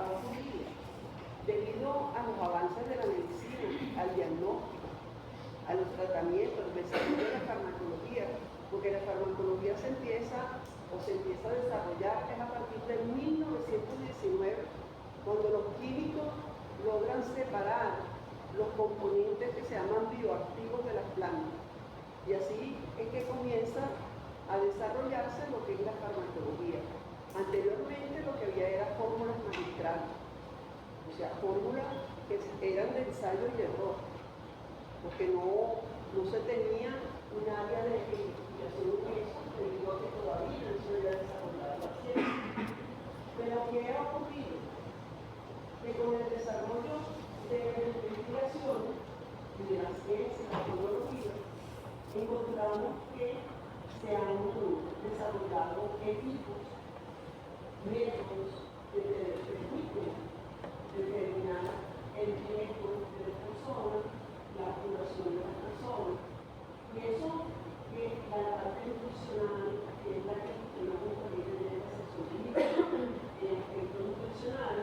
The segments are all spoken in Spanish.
ha ocurrido debido a los avances de la medicina, al diagnóstico, a los tratamientos, al desarrollo de la farmacología, porque la farmacología se empieza a desarrollar es a partir de 1919, cuando los químicos logran separar los componentes que se llaman bioactivos de las plantas. Y así es que comienza a desarrollarse lo que es la farmacología. Anteriormente lo que había era fórmulas magistrales, o sea, fórmulas que eran de ensayo y error, porque no se tenía un área de investigación en eso, debido a que todavía no se había desarrollado la ciencia. Pero ¿qué ha ocurrido? Que con el desarrollo de la investigación y de la ciencia y la tecnología, encontramos que se han desarrollado equipos, métodos que permiten determinar el riesgo de las personas, la curación de las personas. Y eso que la parte nutricional, que es la que tenemos también en la sección clínica, el efecto nutricional,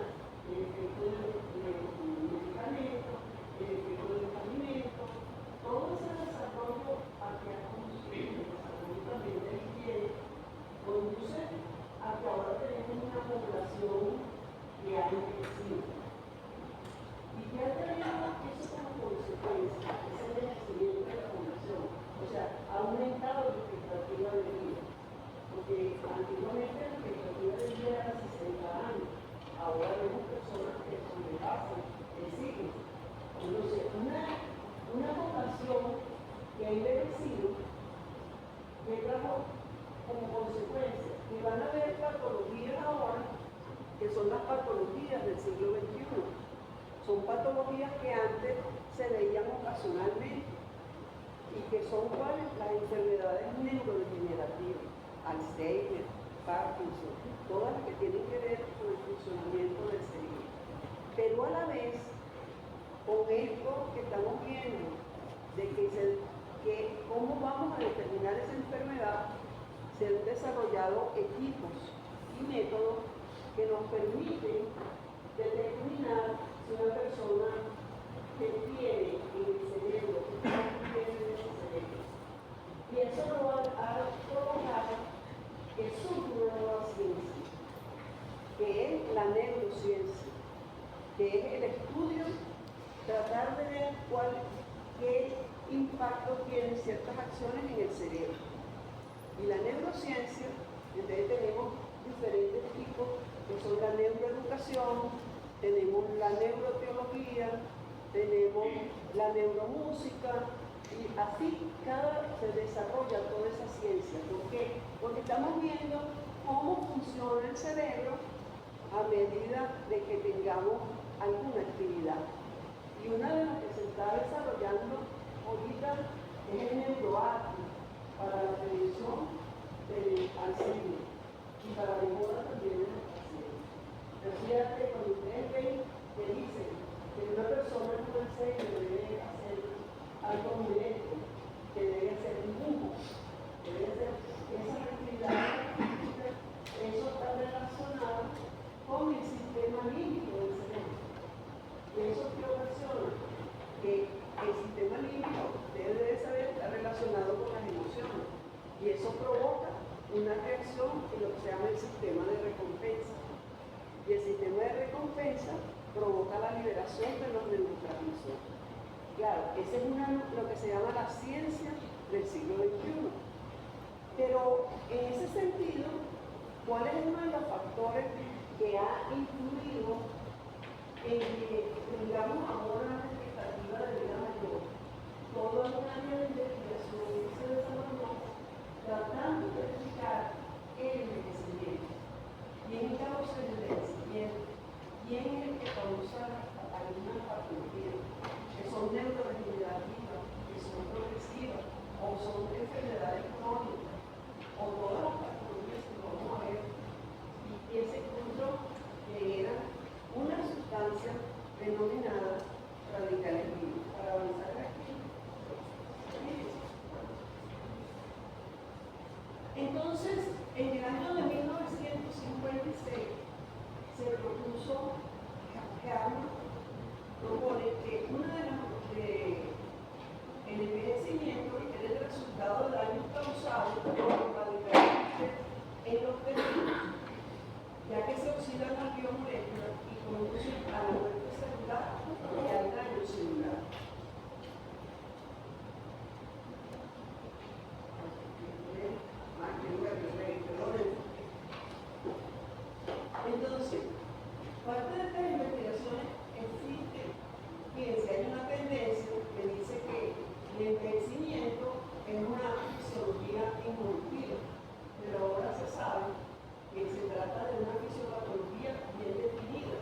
el efecto del medicamento, el efecto del alimento, todo ese desarrollo hacia el desarrollo también de la higiene, conduce a que ahora tenemos una población que ha envejecido. ¿Y qué ha tenido eso como consecuencia? Es el envejecimiento de la población. O sea, ha aumentado la expectativa de vida. Porque antiguamente la expectativa de vida era 60 años. Ahora vemos personas que sobrepasan el siglo. Entonces, una población que ha envejecido, que trajo como consecuencia que van a haber patologías ahora, que son las patologías del siglo XXI. Son patologías que antes se veían ocasionalmente y que son cuáles las enfermedades neurodegenerativas, Alzheimer, Parkinson, todas las que tienen que ver con el funcionamiento del cerebro. Pero a la vez, con esto que estamos viendo, de que cómo vamos a determinar esa enfermedad, se han desarrollado equipos y métodos que nos permiten determinar si una persona que tiene en el cerebro, que tiene en el cerebro. Y eso lo ha provocado que surge una nueva ciencia, que es la neurociencia, que es el estudio, tratar de ver qué impacto tienen ciertas acciones en el cerebro. Y la neurociencia, entonces tenemos diferentes tipos, que son la neuroeducación, tenemos la neuroteología, tenemos la neuromúsica, y así se desarrolla toda esa ciencia. ¿Por qué? Porque estamos viendo cómo funciona el cerebro a medida de que tengamos alguna actividad. Y una de las que se está desarrollando ahorita es el neuroarte para la prevención del Alzheimer y para la mejora también de los pacientes. Pero fíjate, cuando ustedes ven que dicen que una persona con Alzheimer debe hacer algo directo, que debe hacer dibujo, que debe hacer esas actividades, eso está relacionado con el sistema límbico del cerebro. Y eso que ocasiona que el sistema límbico, ustedes deben saber, está relacionado con las emociones. Y eso provoca una reacción en lo que se llama el sistema de recompensa. Y el sistema de recompensa provoca la liberación de los neurotransmisores. Claro, esa es lo que se llama la ciencia del siglo XXI. Pero en ese sentido, ¿cuál es uno de los factores que ha influido en que tengamos ahora una expectativa de vida mayor? Todo un área de investigación que se desarrolló tratando de explicar el envejecimiento, quién causa el envejecimiento, quién es el que causa algunas patologías que son neurodegenerativas, que son progresivas, o son enfermedades crónicas, o todas las patologías que vamos a ver. Y se encontró que era una sustancia denominada radicales libres. Para avanzar aquí. Entonces, en el año de 1956 se propuso que habla propone que el envejecimiento es el resultado de daños causados por radicalmente en los tejidos, ya que se oxidan las biomoléculas y conducen a la muerte celular y al daño celular. Entonces, parte de estas investigaciones existe, fíjense, hay una tendencia que dice que el envejecimiento es una fisiología involutiva, pero ahora se sabe que se trata de una fisiopatología bien definida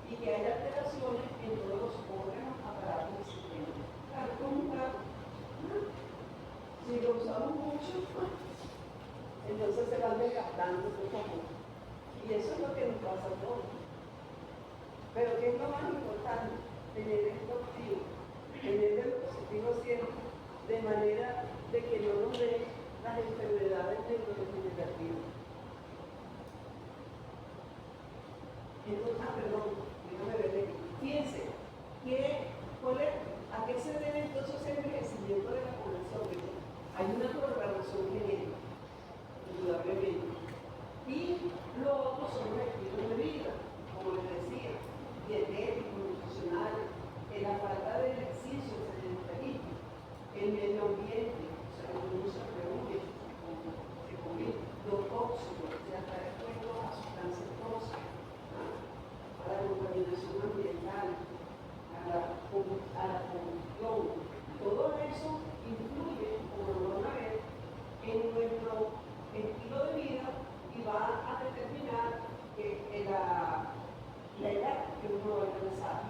y que hay alteraciones en todos los órganos, aparatos y sistemas. Claro, como un carro, ¿no? Si lo usamos mucho, entonces se van desgastando poco a poco. Y eso es lo que nos pasa a todos. Pero ¿qué es lo más importante? Tener esto activo, tener el positivo siempre, de manera de que no nos den las enfermedades neurodegenerativas. Entonces, perdón, déjame ver aquí. Fíjense, ¿a qué se debe entonces el envejecimiento de la población? Hay una programación genética, indudablemente. Y lo otro son los estilos de vida, como les decía, dietéticos, nutricionales, la falta de ejercicio, el sedentarismo, el medio ambiente, o sea, uno se reúne, se come los tóxicos, ya está expuesto a sustancias tóxicas, a la contaminación ambiental, a la combustión. Todo eso influye, como lo van a ver, en nuestro estilo de vida y va a determinar la edad que uno va a alcanzar.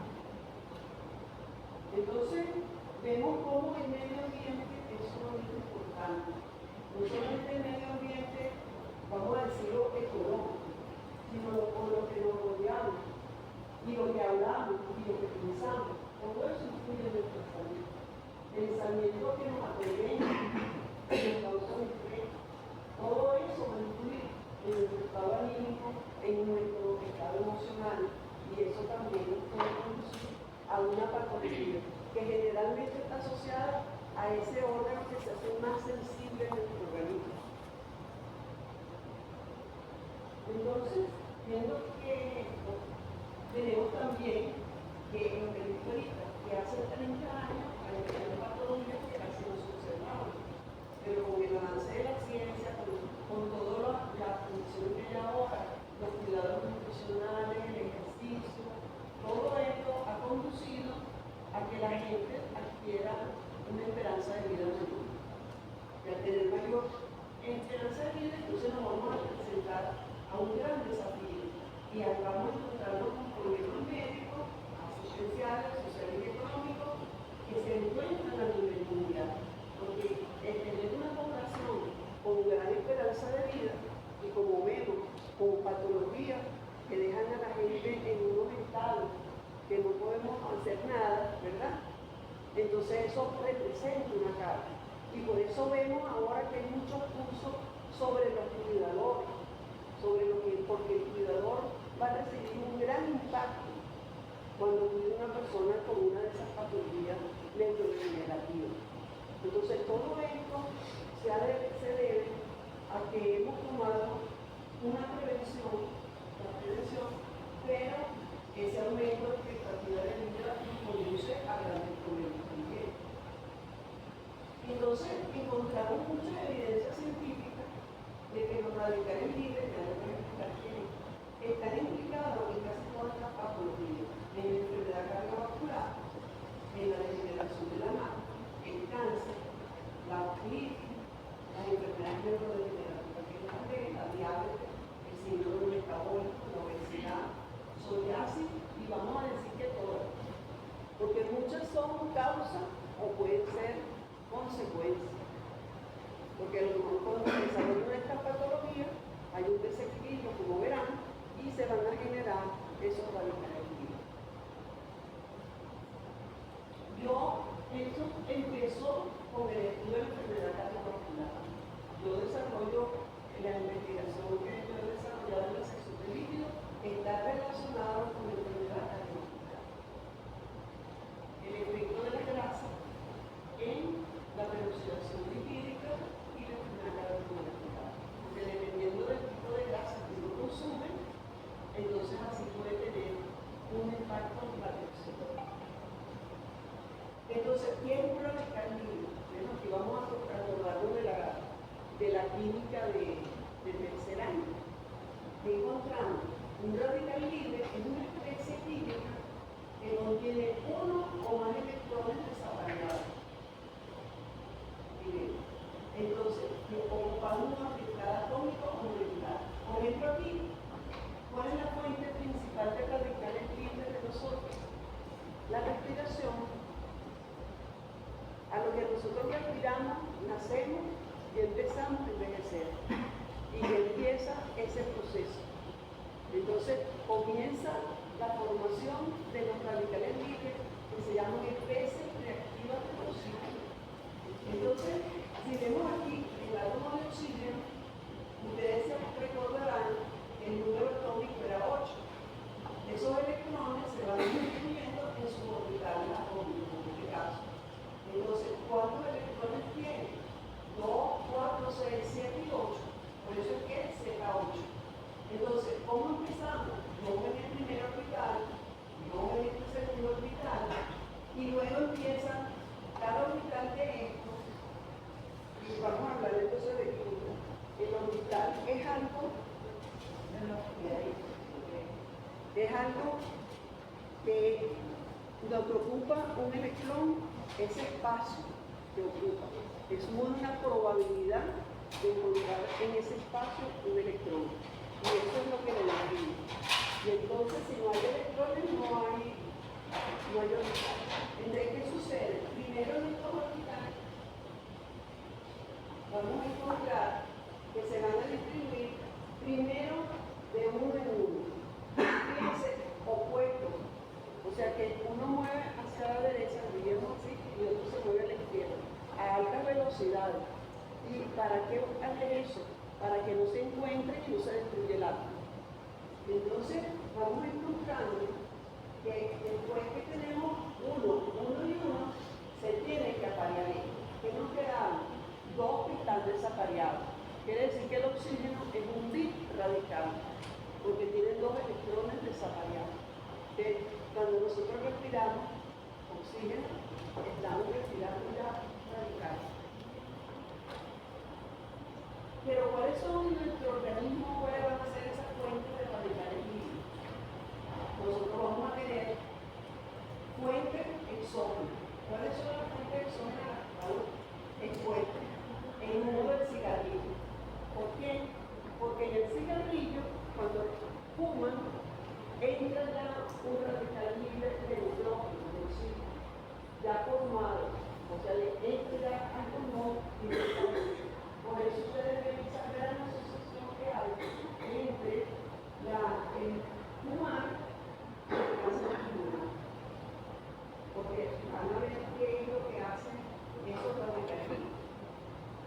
Entonces, vemos cómo el medio ambiente es sumamente importante. No solamente el medio ambiente, vamos a decirlo, económico, sino con lo que nos rodeamos, y lo que hablamos, y lo que pensamos. Todo eso influye en nuestra salud. Pensamiento que nos atrevemos, que nos causa estrés. Todo eso va a influir en nuestro estado anímico, en nuestro estado emocional, y eso también puede conducir a una patología que generalmente está asociada a ese órgano que se hace más sensible en nuestro organismo. Entonces, viendo que tenemos también que lo que dije ahorita, que hace 30 años hay patologías que casi no se observaban, pero con el avance de la ciencia, con todas las funciones que hay ahora, los cuidados nutricionales, el ejercicio, todo esto ha conducido a que la gente adquiera una esperanza de vida mayor. Y al tener mayor esperanza de vida, entonces nos vamos a presentar a un gran desafío y vamos a encontrarnos con problemas médicos, asistenciales, sociales y económicos que se encuentran a nivel mundial. Porque el tener una población con gran esperanza de vida y como vemos, con patologías que dejan a la gente en unos estados que no podemos hacer nada, ¿verdad? Entonces eso representa una carga. Y por eso vemos ahora que hay muchos cursos sobre los cuidadores, porque el cuidador va a recibir un gran impacto cuando vive una persona con una de esas patologías neurodegenerativas. Entonces todo esto se debe a que hemos tomado una prevención, pero ese aumento de expectativa de vida nos conduce a grandes problemas también. Entonces encontramos mucha evidencia científica de que los radicales libres, ya lo voy a explicar quiénes, están implicados en casi todas las patologías, en la enfermedad cardiovascular, en la degeneración de la mano, el cáncer, la artritis, las enfermedades neurodegenerativas que es la diabetes, el síndrome metabólico, la obesidad, psoriasis, y vamos a decir que todas, porque muchas son causas o pueden ser consecuencias. Porque a lo mejor cuando se desarrolla esta patología, encontramos un radical libre es una especie química que contiene uno o más electrones desapareados. Miren, entonces, ocupamos un orbital atómico o molecular. Por ejemplo, aquí, ¿cuál es la fuente principal de radicales libres de nosotros? La respiración. A lo que nosotros respiramos, nacemos y empezamos a envejecer. Y empieza ese proceso. Entonces comienza la formación de los radicales libres que se llaman especies reactivas de oxígeno. Entonces, si vemos aquí el átomo de oxígeno, ustedes se recordarán que el número atómico era 8. Esos electrones se van distribuyendo en su orbital atómico, en este caso. Entonces, ¿cuántos electrones tiene? 2, 4, 6, 7 y 8. Por eso es que es Z8. Entonces, ¿cómo empezamos? Yo en el primer orbital, yo en este segundo orbital, y luego empieza cada orbital de esto, y vamos a hablar entonces de química. El orbital es algo que donde ocupa un electrón, ese espacio que ocupa. Es una probabilidad de encontrar en ese espacio un electrón. Y eso es lo que le define. Y entonces, si no hay electrones, no hay orbital. Entonces, ¿qué sucede? Primero en estos orbitales vamos a encontrar que se van a distribuir primero de uno en uno. Fíjense, opuestos. O sea que uno mueve hacia la derecha, diríamos así, y otro se mueve a la izquierda, a altas velocidades. ¿Y para qué hacer eso? Para que no se encuentre y no se destruya el átomo. Entonces, vamos encontrando que después que tenemos uno y uno, se tiene que aparear esto. ¿Qué nos quedan? Dos que están desapareados. Quiere decir que el oxígeno es un bit radical, porque tiene dos electrones desapareados. Cuando nosotros respiramos oxígeno, estamos respirando ya radical. Pero ¿cuáles son en nuestro organismo? ¿Cuáles van a ser esas fuentes de radicales libres? Nosotros vamos a tener fuentes exógenas. ¿Cuáles son las fuentes exógenas? Expuestas en el mundo del cigarrillo. ¿Por qué? Porque en el cigarrillo, cuando fuman, entra ya un radical libre de nitrógeno, de oxígeno, ya formado. O sea, le entra ya al pulmón y le sale. Por eso ustedes deben saber la asociación que hay entre el fumar y el cáncer pulmonar. Porque van a ver qué es lo que hacen esos radicales.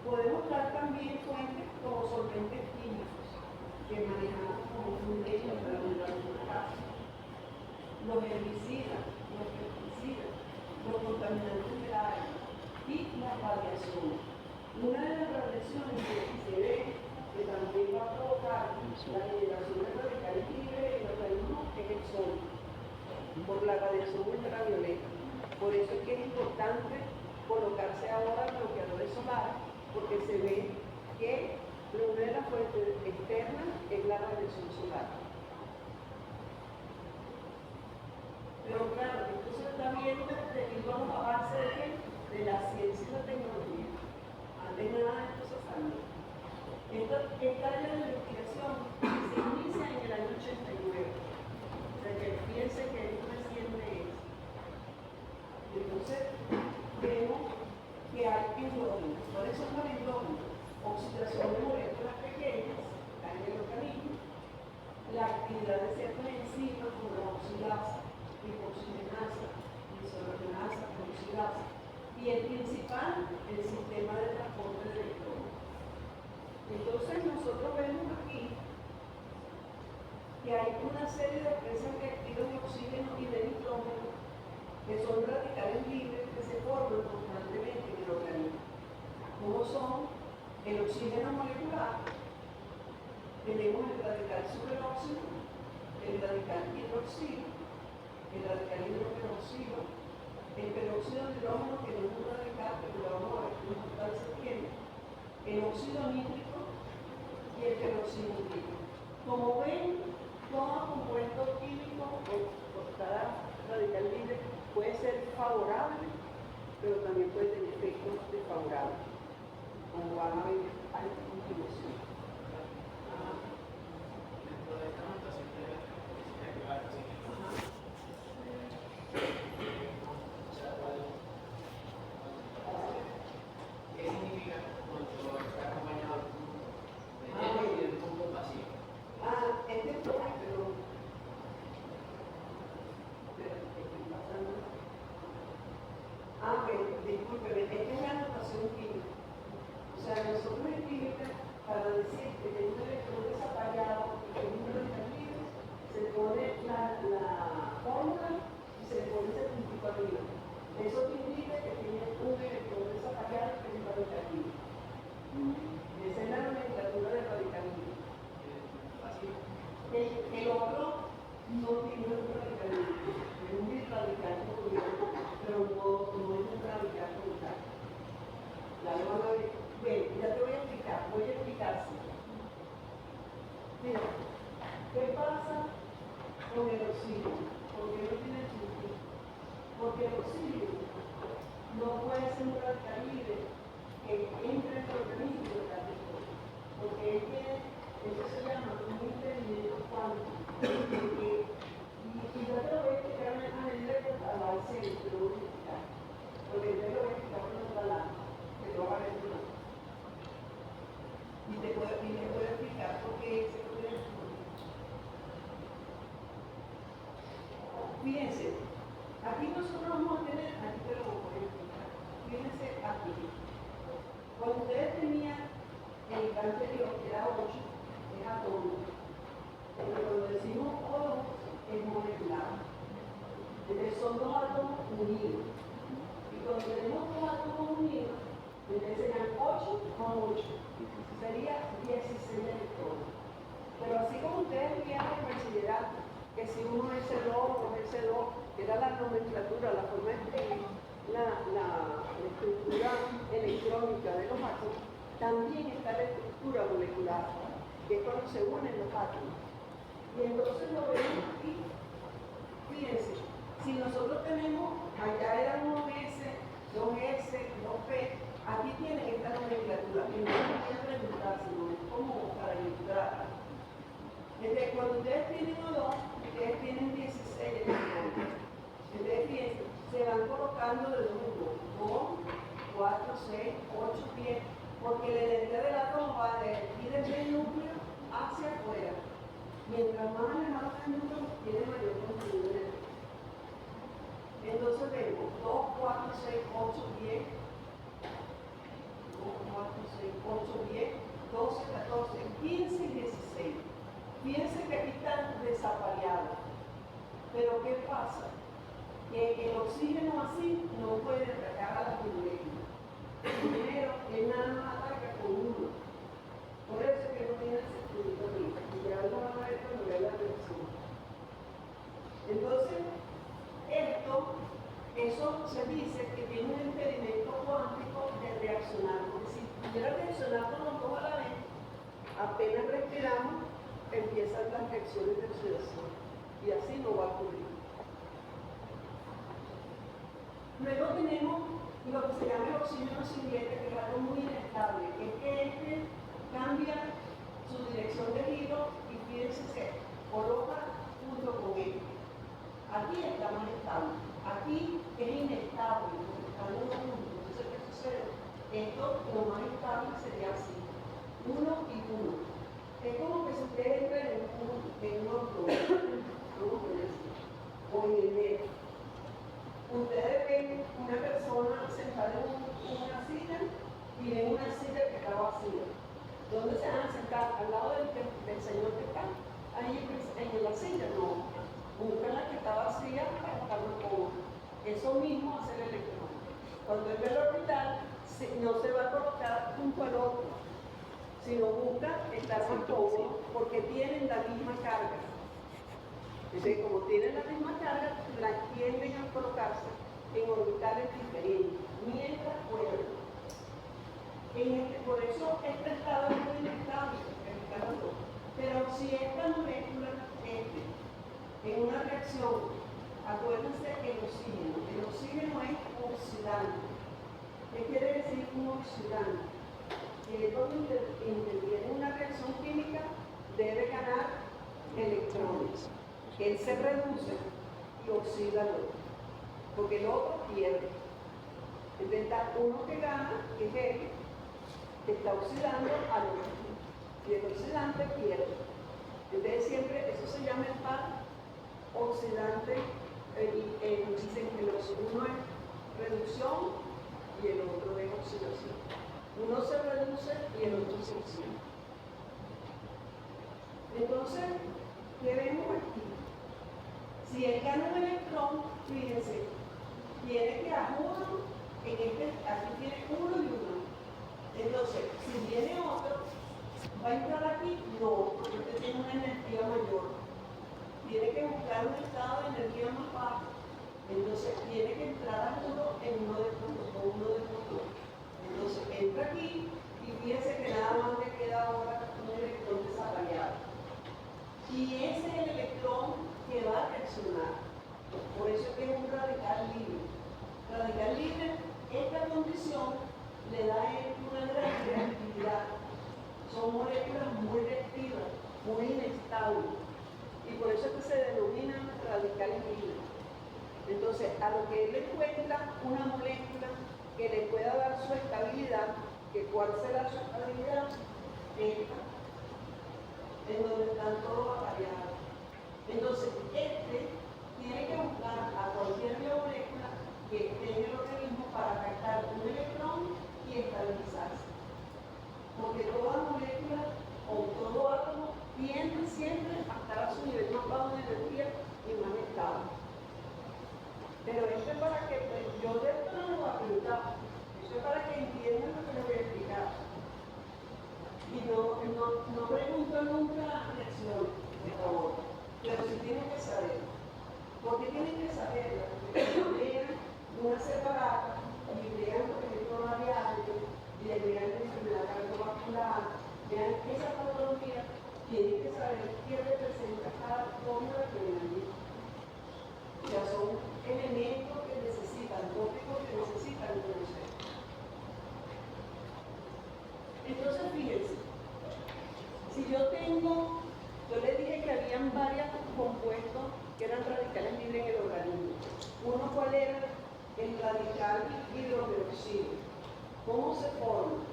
Podemos dar también fuentes como solventes químicos que manejamos como un medio para ayudar a la casa. Los herbicidas, los pesticidas, los contaminantes del aire y las radiaciones. Una de las radiaciones que se ve que también va a provocar la generación de radicales libres en el organismo es el sol, por la radiación ultravioleta. Por eso es que es importante colocarse ahora bloqueadores solares, porque se ve que una de las fuentes externas es la radiación solar. Pero claro, esto se está viendo debido a los avances de la ciencia y la tecnología. Antes nada de esto se sabía. Esta área de investigación se inicia en el año 89. O sea que fíjense que es reciente es. Entonces, vemos que hay endógenos. ¿Cuáles son los endógenos? Oxidación de moléculas pequeñas en el organismo, la actividad de ciertas enzimas como la oxidasa, lipoxigenasa, isogenasa, oxidasa, y el principal, el sistema de transporte de electrones. Entonces nosotros vemos aquí que hay una serie de especies reactivas de oxígeno y de nitrógeno que son radicales libres que se forman constantemente en el organismo. ¿Cómo son? El oxígeno molecular, tenemos el radical superóxido, el radical hidroxilo, el radical hidroperoxilo, el peróxido de hidrógeno, que no es un radical, pero lo vamos a ver qué importancia tiene, el óxido nítrico y el peróxido nítrico. Como ven, todo compuesto químico o cada radical libre puede ser favorable, pero también puede tener efectos desfavorables, como van a ver a continuación. Dentro de esta notación de la física que va a decir, ¿qué significa cuando está acompañado de lleno y del punto vacío? Este es discúlpeme, esta es la notación química. O sea, nosotros en química, para decir que tiene un electrón desapagado y que es un radical libre, se pone la fórmula y se le pone ese puntito arriba. Eso te indica que tiene un electrón desapagado que es un radical libre. Esa es la nomenclatura del radical libre. El otro no tiene un radical libre, es un birradical concluyente, pero no es un radical como tal. Ya lo van a ver. Ven, ya te voy a explicar, sí. Mira, ¿qué pasa con el oxígeno? ¿Por qué no tiene sentido? Porque el oxígeno no puede ser un radical libre que entre en el organismo y lo cambie todo. Porque él tiene, eso se llama un impedimento cuántico. Y yo te lo voy a explicar a medida que avance, te lo voy a explicar. Porque yo te lo voy a explicar con otra lámpara, que te va a ver una. Y les voy a explicar por qué se puede. Fíjense, aquí nosotros vamos a tener, aquí te lo voy a explicar. Fíjense aquí. Cuando ustedes tenían el anterior, que era 8, es atómico. Porque cuando decimos O2 es molecular. Entonces son dos átomos unidos. Y cuando tenemos dos átomos unidos, entonces serían 8 con 8. Sería 16 electrones. Pero así como ustedes vieron en bachillerato, que si uno es S2 o S2, era la nomenclatura, la forma de escribir, la estructura electrónica de los átomos, también está la estructura molecular, que es cuando se unen los átomos. Y entonces lo vemos aquí. Fíjense, si nosotros tenemos, allá era 1S, 2S, 2P, aquí tienen esta nomenclatura, que no es para preguntar, sino es como para ilustrar. Entonces, cuando ustedes tienen O2, ustedes tienen 16 electrones. Entonces, fíjense, se van colocando de nuevo 2, 4, 6, 8, 10, porque la energía del átomo va de aquí desde el núcleo hacia afuera. Mientras más alejado del núcleo, tiene mayor contenido de energía. Entonces vemos 2, 4, 6, 8, 10, 2, 4, 6, 8, 10, 12, 14, 15 y 16. Fíjense que aquí están desapareados. Pero ¿qué pasa? Que el oxígeno así no puede atacar a las moléculas. Primero, él nada más ataca con uno. Por eso es que no tiene sentido ahorita. Y ya lo van a ver cuando vean la reacción. Entonces, eso se dice que tiene un impedimento cuántico de reaccionar. Porque si pudiera reaccionar con los dos a la vez, apenas respiramos, empiezan las reacciones de oxidación. Y así no va a ocurrir. Luego tenemos lo que se llama el oxígeno siguiente, que es algo muy inestable, que es que este cambia su dirección de giro y fíjense se coloca junto con él. Aquí está más estable, aquí es inestable, porque están los dos juntos. Entonces, ¿qué sucede? Esto, lo más estable sería así, 1 y 1. Es como que si ustedes entran en un autobús, o en el metro. Ustedes ven una persona sentada en una silla y ven una silla que está vacía. ¿Dónde se van a sentar? ¿Al lado del señor que está ahí en la silla? No. Buscan la que está vacía para estar más cómodo. Eso mismo hace el electrón. Cuando él ve el orbital, no se va a colocar junto al otro, sino busca estar más cómodo porque tienen la misma carga. Entonces, como tienen la misma carga, la tienden a colocarse en orbitales diferentes, mientras pueden. Por eso este estado es muy inestable, pero si si esta molécula en una reacción, acuérdense que el oxígeno es oxidante. ¿Qué quiere decir un oxidante? Que cuando interviene en una reacción química debe ganar electrones. Él se reduce y oxida al otro, porque el otro pierde. Entonces está uno que gana, que es él, que está oxidando al otro. Y el oxidante pierde. Entonces siempre, eso se llama el par oxidante. Dicen que uno es reducción y el otro es oxidación. Uno se reduce y el otro se oxida. Entonces, ¿qué vemos aquí? Si él gana un electrón, fíjense, tiene que a uno, aquí tiene uno y uno. Entonces, si viene otro, ¿va a entrar aquí? No, porque usted tiene una energía mayor. Tiene que buscar un estado de energía más bajo. Entonces, tiene que entrar a uno en uno de estos dos, o uno de estos dos. Entonces, entra aquí y fíjense que nada más le queda ahora un electrón desarrollado. Y ese es el electrón que va a reaccionar. Por eso es que es un radical libre. Radical libre, esta condición le da a él una gran reactividad. Son moléculas muy reactivas, muy inestables. Y por eso es que se denominan radicales libres. Entonces, a lo que él encuentra una molécula que le pueda dar su estabilidad, que ¿cuál será su estabilidad? Esta, en donde están todos variados. Entonces, tiene que buscar a cualquier biomolécula que esté en el organismo para captar un electrón y estabilizarse. Porque toda molécula o todo átomo tiende siempre a estar a su nivel más bajo de energía y más estable. Pero esto es para que, yo de esto no lo voy a pintar, eso es para que entiendan lo que les voy a explicar. Y no pregunto nunca lecciones, por favor, pero sí tienen que saber. ¿Por qué tienen que saberla? Porque lean una separada y lean, por ejemplo, variables, y lean la enfermedad cardiovascular, vean esa patología, tienen que saber qué representa cada fórmula que ven allí. O sea, son elementos que necesitan, tópicos que necesitan conocer. Entonces, fíjense, si yo les dije que habían varios compuestos que eran radicales libres en el organismo. Uno, ¿cuál era? El radical hidroperoxilo. ¿Cómo se forma?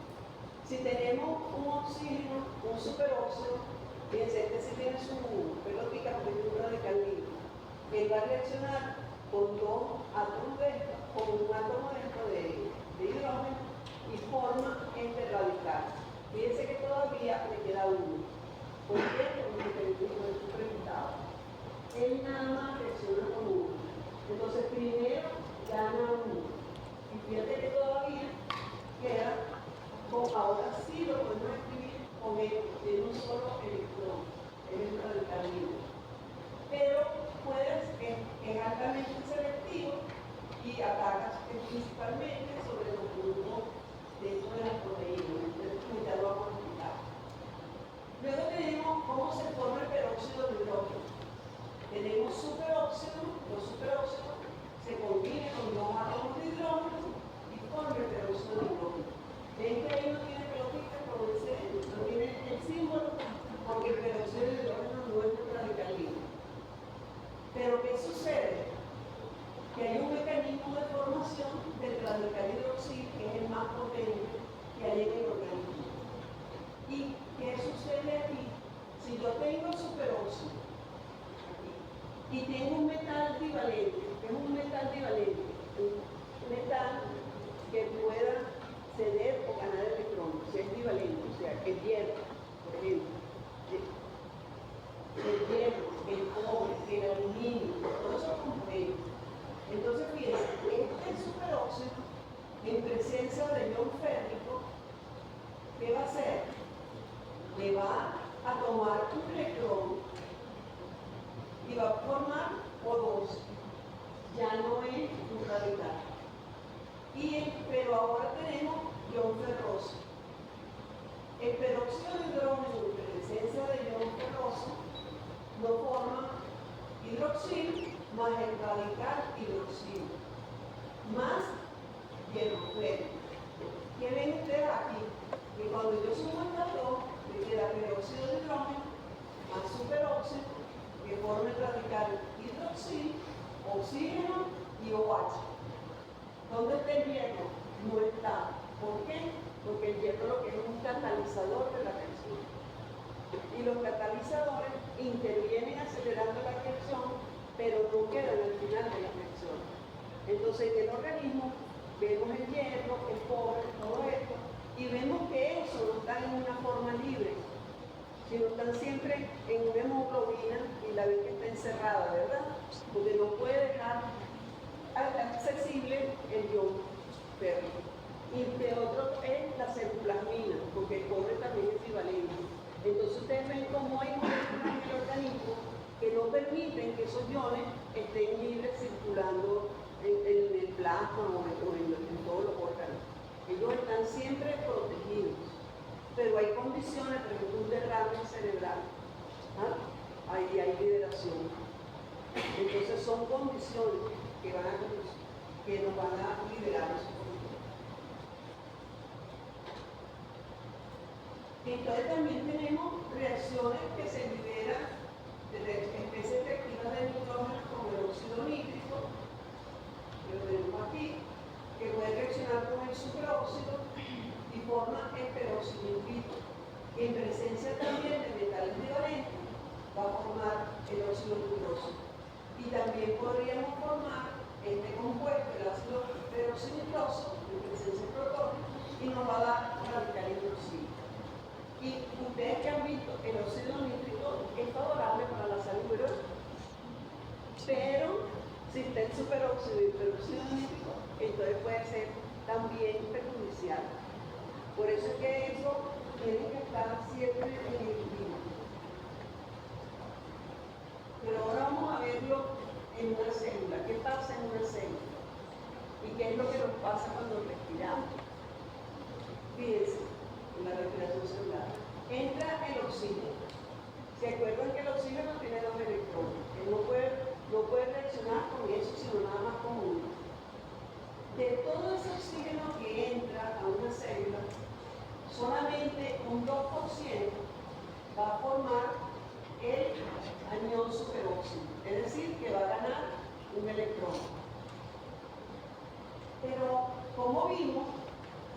Si tenemos un oxígeno, un superóxido, fíjense, este sí tiene su pelotica porque es un radical libre. Él va a reaccionar con dos átomos de esto, con un átomo de esto de hidrógeno y forma este radical. Fíjense que todavía le queda uno. ¿Por qué? Porque el mismo es superestado. Él nada más reacciona con uno. Entonces primero gana uno. Y fíjate que todavía queda, ahora sí lo podemos escribir con esto, tiene un solo electrón, es el radical libre. Pero es altamente selectivo y ataca principalmente sobre los grupos dentro de las proteínas. Entonces ya lo vamos a explicar. Luego tenemos cómo se forma el peróxido de hidrógeno. Tenemos superóxido, los superóxidos se combinan con dos átomos de hidrógeno y forman el peróxido de hidrógeno. Ven que ahí no tiene pelotita, como dice, no tiene el símbolo, porque el peróxido de hidrógeno no es un radical libre. Pero ¿qué sucede? Que hay un mecanismo de formación del radical hidroxilo que es el más potente que hay en el organismo. ¿Y qué sucede aquí? Si yo tengo superóxido aquí y tengo un metal divalente, que es un metal divalente, un metal que pueda ceder o ganar electrones, si es divalente, o sea, el hierro, por ejemplo. El hierro, el cobre, el aluminio, todos esos componentes. Entonces, fíjense, este superóxido, en presencia de ion férrico, ¿qué va a hacer? Le va a tomar un electrón y va a formar O2. Ya no es un radical. Pero ahora tenemos ion ferroso. El peróxido de hidrógeno en presencia de ion ferroso más el radical hidroxilo, más hierro. ¿Qué ven ustedes aquí? Que cuando yo sumo estas dos, me queda peróxido de hidrógeno más superóxido, que forma el radical hidroxilo, oxígeno y OH. ¿Dónde está el hierro? No está. ¿Por qué? Porque el hierro lo que es un catalizador de la reacción. Y los catalizadores intervienen acelerando la reacción, pero no quedan al final de la reacción. Entonces, en el organismo vemos el hierro, el cobre, todo esto, y vemos que eso no está en una forma libre, sino están siempre en una hemoglobina y la ven que está encerrada, ¿verdad? Porque no puede dejar accesible el ion férrico. Y de otro es la ceruplasmina, porque el cobre también es bivalente. Entonces ustedes ven cómo hay moléculas en el organismo que no permiten que esos iones estén libres circulando en el plasma o en todos los órganos. Ellos están siempre protegidos. Pero hay condiciones, por ejemplo, un derrame cerebral. ¿Ah? Ahí hay liberación. Entonces son condiciones que nos van a liberar esos condiciones. Entonces también tenemos reacciones que se liberan de especies reactivas de nitrógeno como el óxido nítrico, que lo tenemos aquí, que puede reaccionar con el superóxido y forma el peróxido nitrito. En presencia también de metales bivalentes va a formar el óxido nitróxido. Y también podríamos formar este compuesto, el ácido peroxinitroso, en presencia de protones, y nos va a dar radical hidroxilo. Y ustedes que han visto, el óxido nítrico es favorable para la salud, pero si está el superóxido y el peróxido nítrico, entonces puede ser también perjudicial. Por eso es que eso tiene que estar siempre en equilibrio. Pero ahora vamos a verlo en una célula. ¿Qué pasa en una célula? ¿Y qué es lo que nos pasa cuando respiramos? Fíjense, en la respiración celular. Entra el oxígeno. ¿Se acuerdan que el oxígeno tiene dos electrones? Él no puede reaccionar con eso, sino nada más con uno. De todo ese oxígeno que entra a una célula, solamente un 2% va a formar el anión superóxido, es decir, que va a ganar un electrón. Pero, como vimos,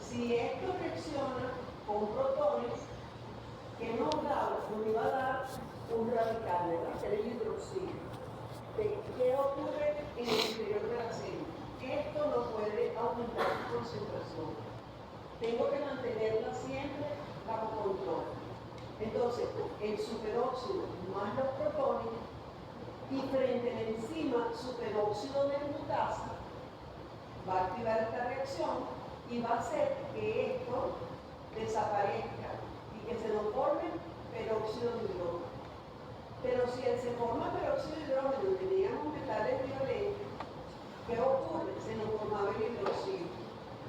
si esto reacciona con protones, ¿qué nos iba a dar un radical, ¿verdad? Que era el hidroxilo. ¿Qué ocurre en el interior de la célula? Esto no puede aumentar su concentración. Tengo que mantenerla siempre bajo control. Entonces, el superóxido más los protones y frente a la enzima superóxido de mutasa va a activar esta reacción y va a hacer que esto desaparezca y que se nos forme peróxido de hidrógeno. Pero si se forma peróxido de hidrógeno y teníamos metales bivalentes, ¿qué ocurre? Se nos formaba el hidroxilo.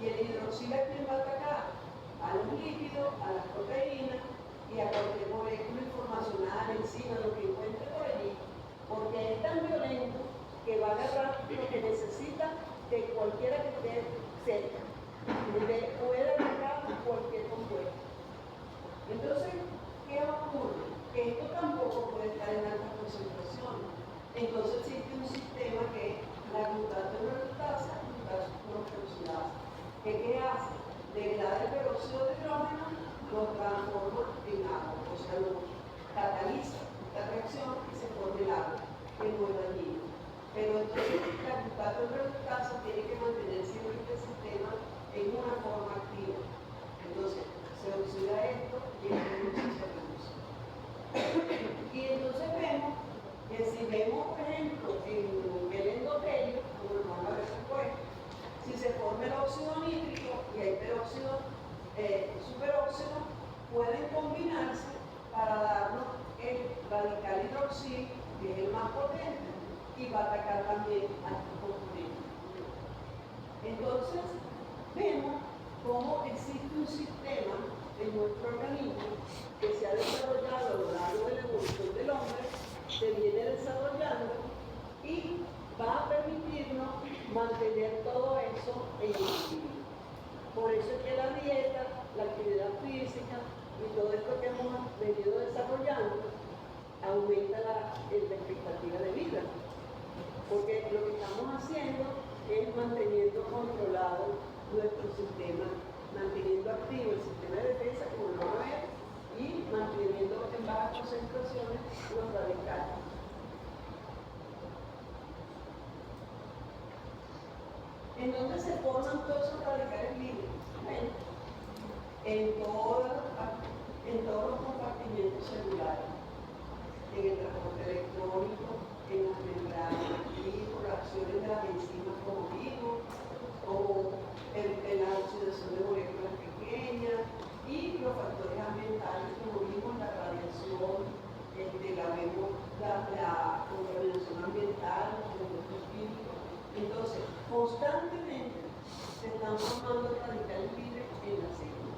¿Y el hidroxilo a quién va a atacar? A los lípidos, a las proteínas y a cualquier molécula informacional, enzima, lo que encuentre por allí, porque es tan violento que va a agarrar lo que necesita de cualquiera que esté cerca. Puede atacar cualquier compuesto. Entonces, ¿qué ocurre? Que esto tampoco puede estar en altas concentraciones. Entonces existe un sistema que es la glutato reductasa y glutato. ¿Qué hace? Degrada el peróxido de hidrógeno, lo transforma en agua, o sea, lo cataliza esta reacción y se forma el agua, que no es dañino. Pero entonces la glutato reductasa tiene que mantener siempre este sistema en una forma activa. Entonces, se oxida esto y el hidrógeno se reduce. Y entonces vemos que si vemos, por ejemplo, en el endotelio, como lo vamos a ver después, si se forma el óxido nítrico y hay peróxido, superóxido, pueden combinarse para darnos el radical hidroxilo, que es el más potente, y va a atacar también a estos componentes. Entonces, vemos cómo existe un sistema en nuestro organismo que se ha desarrollado a lo largo de la evolución del hombre, se viene desarrollando y mantener todo eso en equilibrio. Por eso es que la dieta, la actividad física y todo esto que hemos venido desarrollando aumenta la expectativa de vida. Porque lo que estamos haciendo es manteniendo controlado nuestro sistema, manteniendo activo el sistema de defensa, como lo van a ver, y manteniendo en bajas concentraciones los radicales. ¿En dónde se forman todos esos radicales libres? Bueno, en todos los compartimentos celulares, en el transporte electrónico, en las membranas, y por las acciones de las enzimas como digo, o en la oxidación de moléculas pequeñas, y los factores ambientales, como vimos, la radiación, la contaminación ambiental, los compuestos químicos. Entonces, constantemente se están formando radicales libres en la célula.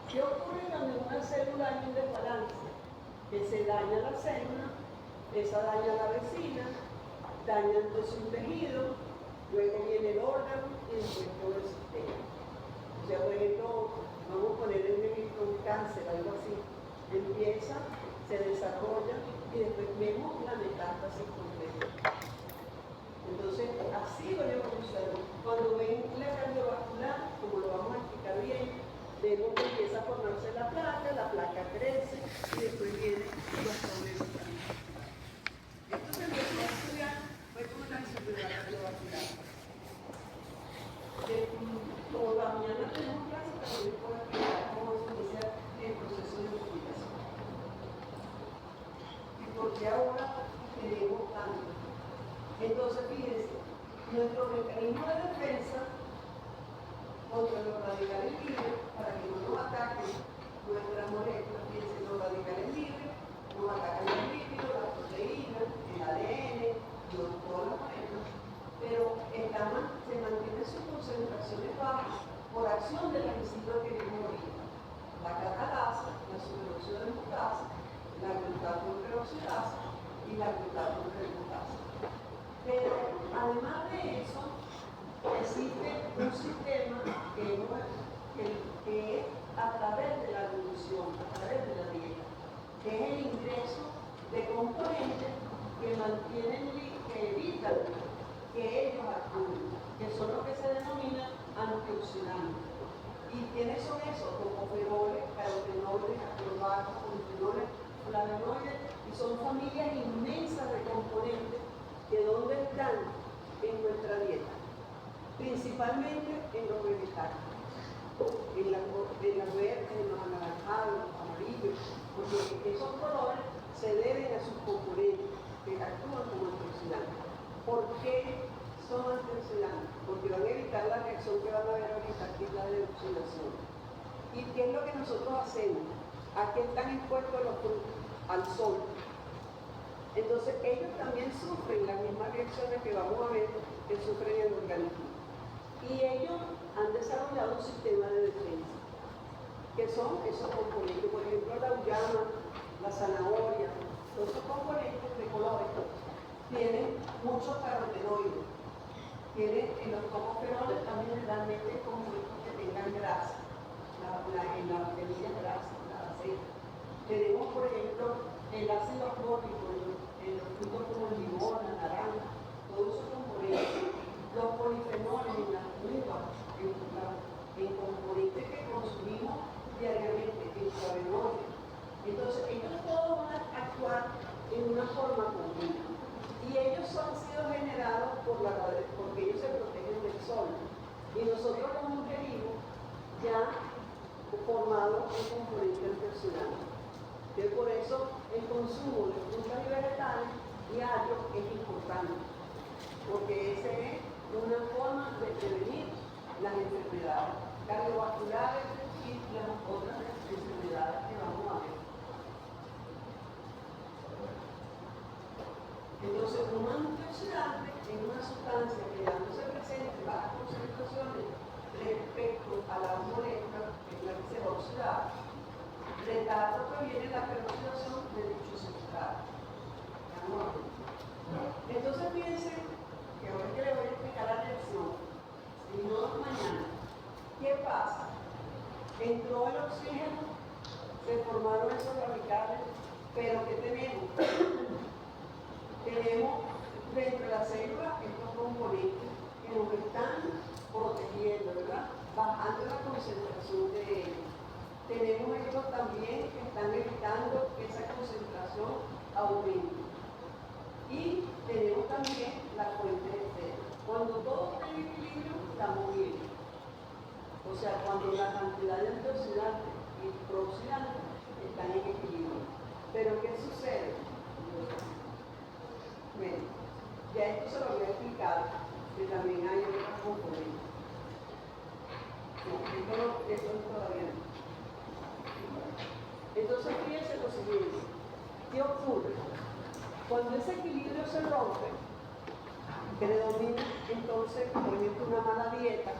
¿Qué ocurre cuando en una célula hay un desbalance? Que se daña la célula, esa daña a la vecina, daña entonces un tejido, luego viene el órgano y después todo el sistema. O sea, por ejemplo, vamos a poner en ejemplo un cáncer, algo así. Empieza, se desarrolla y después vemos la metástasis completa. Entonces, así lo evolucionamos. Cuando ven la cardiovascular, como lo vamos a explicar bien, vemos que empieza a formarse la placa crece y después vienen los problemas cardiovasculares. Esto se empezó a estudiar, fue como la insuficiencia cardiovascular. Como la mañana tenemos clase, también puedo explicar cómo se inicia el proceso de investigación. Y por qué ahora tenemos tanto. Entonces, fíjense, nuestro mecanismo de defensa contra los radicales libres, para que no nos ataquen nuestras moléculas, fíjense, los radicales libres nos atacan los lípidos, las proteínas, el ADN, todas las moléculas, pero se mantienen sus concentraciones bajas por acción de las enzimas que vimos ahorita. La catalasa, la superóxido de mutasa, la glutato peroxidasa y la glutato mutasa. Pero además de eso, existe un sistema que es a través de la evolución, a través de la dieta, que es el ingreso de componentes que mantienen, que evitan que ellos actúen, que son los que se denominan antioxidantes. ¿Y quiénes son esos? Tocoferoles, carotenoides, acrobatos, polifenoles, flavonoides, y son familias inmensas de componentes que ¿dónde están en nuestra dieta? Principalmente en los vegetales, en las verdes, en los anaranjados, los amarillos, porque esos colores se deben a sus componentes que actúan como antioxidantes. ¿Por qué son antioxidantes? Porque van a evitar la reacción que van a ver ahorita, que es la de oxidación. ¿Y qué es lo que nosotros hacemos? ¿A qué están expuestos los frutos? Al sol. Entonces ellos también sufren las mismas reacciones que vamos a ver que sufren el organismo. Y ellos han desarrollado un sistema de defensa, que son esos componentes, por ejemplo la uyama, la zanahoria, todos esos componentes de colores tienen muchos carotenoides, tienen en los tocoferoles también realmente compuestos que tengan grasa, en las semillas grasas, la aceite. Tenemos por ejemplo el ácido fólico en los frutos como el limón, la naranja, todos esos componentes, los polifenoles en las uvas, en componentes que consumimos diariamente, en flavonoides. Entonces, ellos todos van a actuar en una forma común. Y ellos han sido generados porque ellos se protegen del sol. Y nosotros los ingerimos ya formados en componentes antioxidantes. Por eso el consumo de frutas y vegetales diarios es importante, porque esa es una forma de prevenir las enfermedades cardiovasculares y las otras enfermedades que vamos a ver. Entonces, un antioxidante es una sustancia que dándose presente en bajas concentraciones respecto a la molécula, que es la que se va a oxidar, retardo que viene la peroxidación de dicho sustrato. Entonces piensen que ahora que le voy a explicar la reacción tenemos estos también que están evitando que esa concentración aumente. Y tenemos también la fuente externa. Cuando todo está en equilibrio, estamos bien. O sea, cuando la cantidad de antioxidantes y prooxidantes están en equilibrio. Pero ¿qué sucede? Bueno, ya esto se lo había explicado, que también hay otras componentes. No, esto no todavía no. Entonces, fíjense lo siguiente. ¿Qué ocurre? Cuando ese equilibrio se rompe, predomina entonces, por ejemplo, una mala dieta,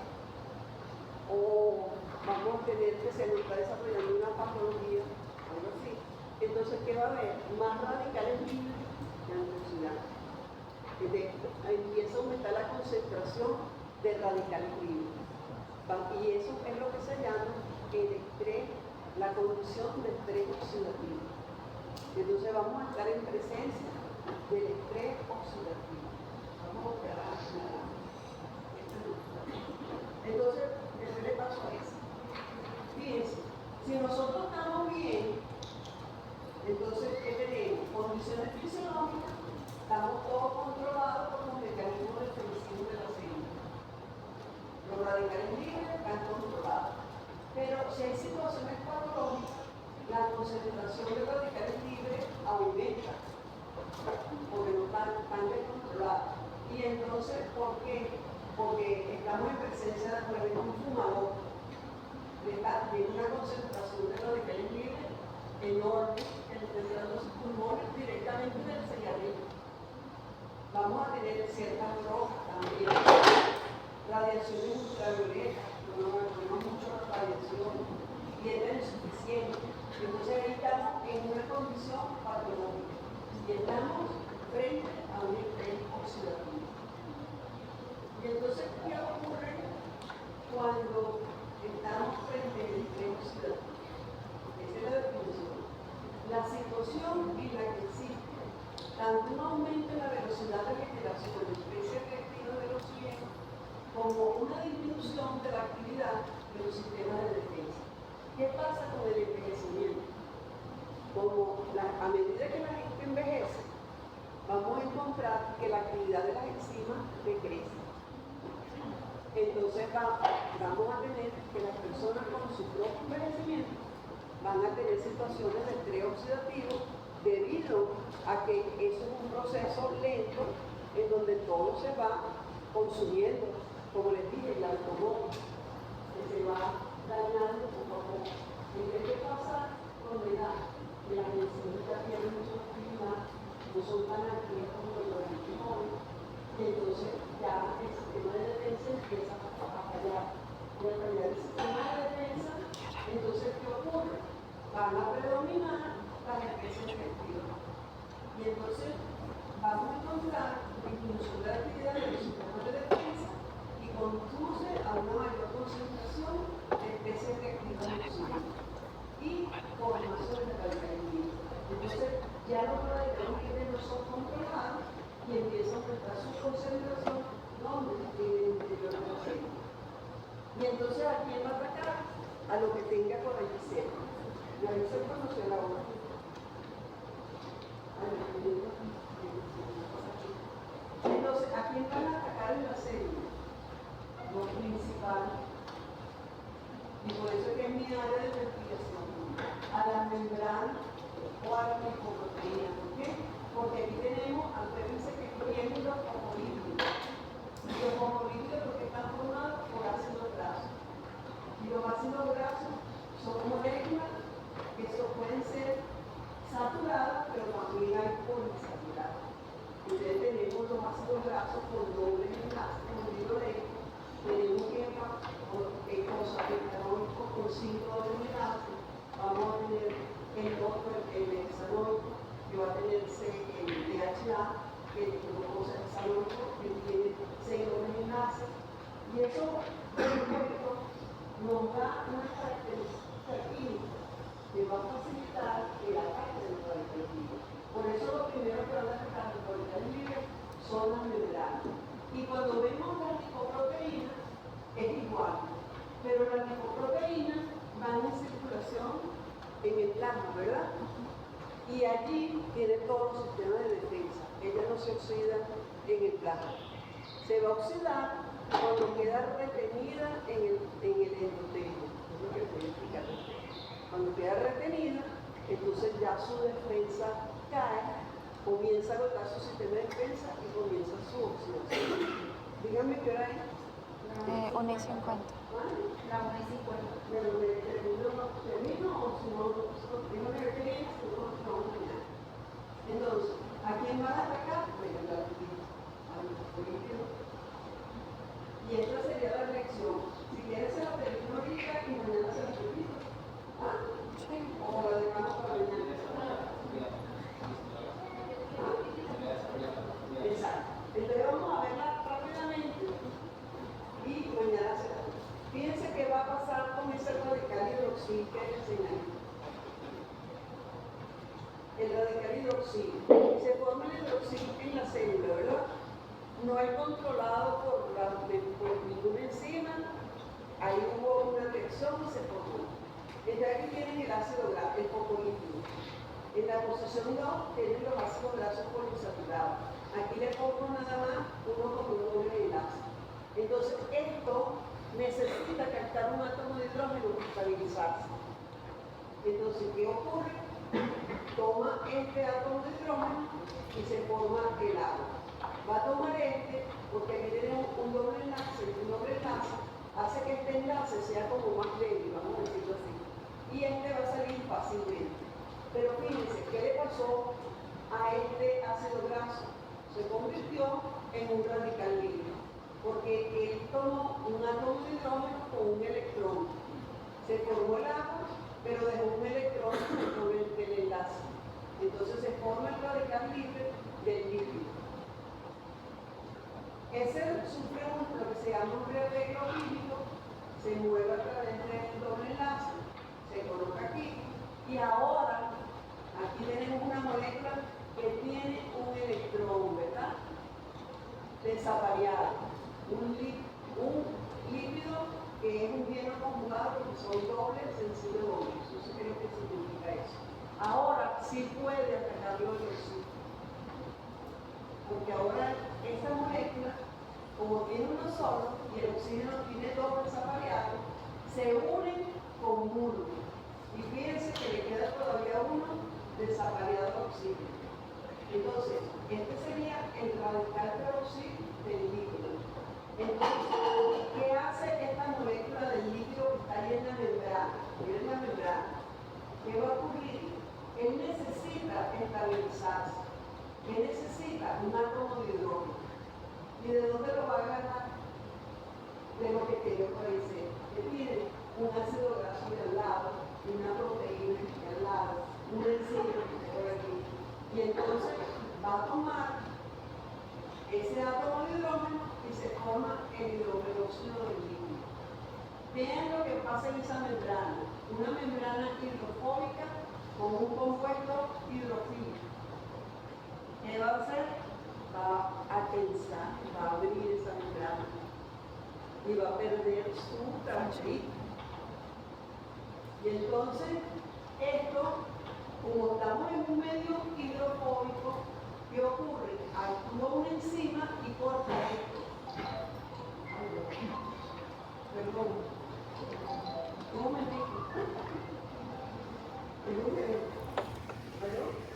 o vamos a tener que se nos está desarrollando una patología, algo así. Entonces, ¿qué va a haber? Más radicales libres de antioxidantes. Empieza a aumentar la concentración de radicales libres. Y eso es lo que se llama el estrés, la condición de estrés oxidativo. Entonces vamos a estar en presencia del estrés oxidativo. Vamos a observar nada. Entonces, ¿qué le pasó a eso? Fíjense, si nosotros estamos bien, entonces, ¿qué tenemos? Condiciones fisiológicas, estamos todos controlados por los mecanismos defensivos de la célula. Los radicales libres están controlados. Pero si hay situaciones patológicas, la concentración de radicales libres aumenta, porque no están descontrolados. Y entonces, ¿por qué? Porque estamos en presencia de, por ejemplo, un fumador, de una concentración de radicales libres enorme que le está entrando sus pulmones directamente del cigarrillo. Vamos a tener ciertas drogas también, radiaciones ultravioletas, no mucho la radiación, dieta insuficiente. Entonces ahí estamos en una condición patológica y estamos frente a un estrés oxidativo. Y entonces, ¿qué ocurre cuando estamos frente al estrés oxidativo? Esa es la definición. La situación en la que existe tanto un aumento en la velocidad de generación de especies reactivas del oxígeno como una disminución de la actividad de los sistemas de defensa. ¿Qué pasa con el envejecimiento? A medida que la gente envejece, vamos a encontrar que la actividad de las enzimas decrece. Entonces vamos a tener que las personas con su propio envejecimiento van a tener situaciones de estrés oxidativo debido a que eso es un proceso lento en donde todo se va consumiendo, como les dije, el automóvil, que se va dañando poco a poco. ¿Qué pasa con la edad? Que las enzimas ya tienen mucha actividad, no son tan activas como los jóvenes, y entonces ya el sistema de defensa empieza a fallar. Y al fallar el sistema de defensa, entonces, ¿qué ocurre? Van a predominar las especies efectivas. Y entonces vamos a encontrar disminución de la actividad de los sistemas de defensa y conduce a una mayor concentración de especies reactivas de oxígeno y formación de radicales libres. Entonces ya los radicales libres no son controlados y empieza a aumentar su concentración donde en el interior de la célula. Y entonces ¿a quién va a atacar? A lo que tenga por ahí cerca. La dice conoció la obra. Entonces, ¿a quién van a atacar en la célula? Lo principal. Y por eso es que es mi área de investigación. A las membranas o a las lipoproteínas. ¿Por qué? Porque aquí tenemos, acuérdense que tienen los fosfolípidos. Los fosfolípidos porque están formados por ácidos grasos. Y los ácidos grasos son moléculas que pueden ser saturadas, pero también hay polisaturadas. Entonces tenemos los ácidos grasos con doble enlace, con hidrolénico, tenemos ecosabentanónico con 5 dobles enlaces, vamos a tener el otro, el hexanónico, que va a tener el DHA, que es glucosa hexanónico, que tiene 6 dobles enlaces, y eso nos da una característica química que va a facilitar el ataque de los radicales libres. Por eso lo primero que van a atacar los radicales libres son las membranas. Y cuando vemos las lipoproteínas, es igual, pero las lipoproteínas van en circulación en el plasma, ¿verdad? Y allí tiene todos los sistemas de defensa. Ella no se oxida en el plasma. Se va a oxidar cuando queda retenida en el endotelio. Es lo que les voy a explicar. Cuando queda retenida, entonces ya su defensa cae, comienza a agotar su sistema de defensa y comienza su oxidación. Díganme qué hora es. 1:50. La 1:50. Pero termino o si no, tengo que retener, si no, vamos mañana. Entonces, ¿a quién va a atacar? Bueno, la y esta sería la lección. Si quieres se la termino ahorita y mañana se la repito. ¿Ah? Sí. O la dejamos para mañana. Exacto. Entonces vamos a verla rápidamente y mañana se la. Fíjense qué va a pasar con ese radical hidroxil que les enseñé. El radical hidroxil. Se forma el hidroxil en la célula, ¿verdad? No es controlado por ninguna enzima. Ahí hubo una reacción y se formó. Entonces aquí tienen el ácido graso, el fosfolípido. En la posición 2 tienen los ácidos grasos poliinsaturados. Aquí le pongo nada más uno con un doble enlace. Entonces esto necesita captar un átomo de hidrógeno para estabilizarse. Entonces, ¿qué ocurre? Toma este átomo de hidrógeno y se forma el agua. Va a tomar este porque aquí tenemos un doble enlace hace que este enlace sea como más débil, vamos a decirlo así. Y este va a salir fácilmente. Pero fíjense, ¿qué le pasó a este ácido graso? Se convirtió en un radical libre, porque él tomó un átomo de hidrógeno con un electrón. Se formó el agua, pero dejó un electrón sobre el enlace. Entonces se forma el radical libre del líquido. Ese sufre lo que se llama un rearreglo químico, se mueve a través del doble enlace, se coloca aquí, y ahora aquí tenemos una molécula que tiene un electrón, ¿verdad? Desapariado, un lípido que es un bien no conjugado porque son dobles, sencillo doble. Eso es lo que significa eso. Ahora sí puede atacarlo el oxígeno, porque ahora esta molécula, como tiene uno solo y el oxígeno tiene dos desapariados, se unen con uno. Y fíjense que le queda todavía uno desapariado de oxígeno. Entonces, este sería el radical peroxil del líquido. Entonces, ¿qué hace esta molécula del líquido que está ahí en la membrana? Miren la membrana. ¿Qué va a ocurrir? Él necesita estabilizarse. Él necesita un átomo de hidrógeno. ¿Y de dónde lo va a agarrar? De lo que tiene por ahí cerca. Que tiene un ácido graso de al lado, una proteína de al lado, una enzima que está por aquí. Y entonces va a tomar ese átomo de hidrógeno y se forma el hidroperóxido del líquido. Vean lo que pasa en esa membrana. Una membrana hidrofóbica con un compuesto hidrofílico. ¿Qué va a hacer? Va a tensar, va a abrir esa membrana y va a perder su tranquilidad. Y entonces, esto, como estamos en un medio hidrofóbico, ¿qué ocurre? Actúa una enzima y corta esto. Perdón. Un momentito. ¿Perdón?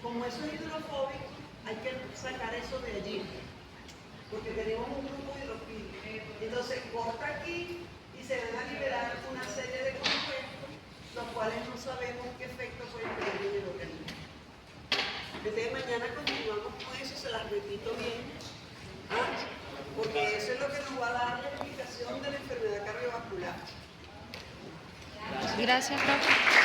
Como eso es hidrofóbico, hay que sacar eso de allí, porque tenemos un grupo hidrofílico. Entonces corta aquí y se van a liberar una serie de compuestos, los cuales no sabemos qué efecto pueden tener en el organismo. Desde mañana continuamos con eso. repito bien, porque eso es lo que nos va a dar la explicación de la enfermedad cardiovascular. Gracias, profe.